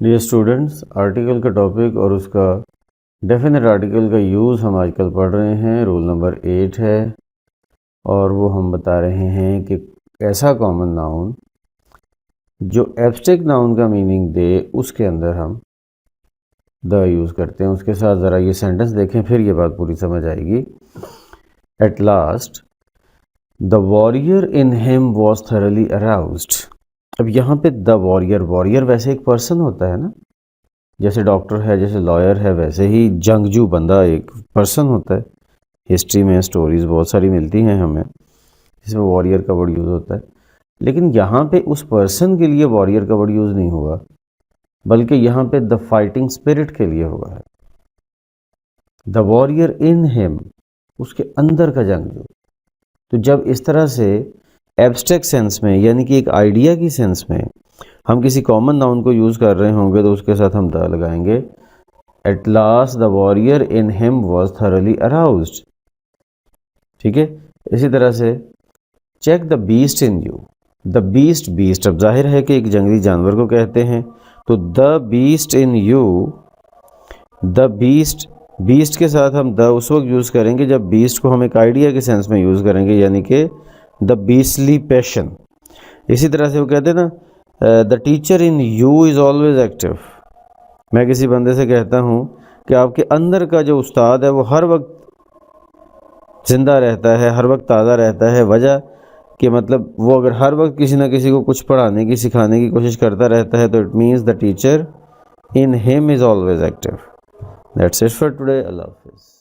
Dear students, article का topic और उसका डेफिनेट आर्टिकल का यूज़ हम आजकल पढ़ रहे हैं। रूल नंबर 8 है और वो हम बता रहे हैं कि ऐसा कॉमन नाउन जो एब्स्ट्रैक्ट नाउन का मीनिंग दे उसके अंदर हम द यूज़ करते हैं। उसके साथ ज़रा ये सेंटेंस देखें, फिर ये बात पूरी समझ आएगी। Eight last the warrior in him was thoroughly aroused. अब यहाँ पे द वॉरियर वैसे एक पर्सन होता है ना, जैसे डॉक्टर है, जैसे लॉयर है, वैसे ही जंगजू बंदा एक पर्सन होता है। हिस्ट्री में स्टोरीज बहुत सारी मिलती हैं हमें जिसमें वॉरियर का वर्ड यूज़ होता है, लेकिन यहाँ पे उस पर्सन के लिए वॉरियर का वर्ड यूज़ नहीं हुआ, बल्कि यहाँ पे द फाइटिंग स्पिरिट के लिए हुआ है। द वॉरियर इन हिम, उसके अंदर का जंगजू। तो जब इस तरह से एब्स्ट्रैक्ट सेंस में, यानी कि एक आइडिया की सेंस में हम किसी कॉमन नाउन को यूज़ कर रहे होंगे तो उसके साथ हम द लगाएंगे। At last the warrior in him was thoroughly aroused. ठीक है, इसी तरह से check the beast in you. The beast अब जाहिर है कि एक जंगली जानवर को कहते हैं, तो the beast in you, the beast के साथ हम द उस वक्त यूज़ करेंगे जब बीस्ट को हम एक आइडिया के सेंस में यूज़ करेंगे, यानी कि द बीस्टली पैशन। इसी तरह से वो कहते हैं ना, the teacher in you is always active. मैं किसी बंदे से कहता हूँ कि आपके अंदर का जो उस्ताद है वो हर वक्त ज़िंदा रहता है, हर वक्त ताज़ा रहता है। वजह कि मतलब वो अगर हर वक्त किसी ना किसी को कुछ पढ़ाने की, सिखाने की कोशिश करता रहता है, तो it means the teacher in him is always active. That's it for today. Allah हाफ़िज़।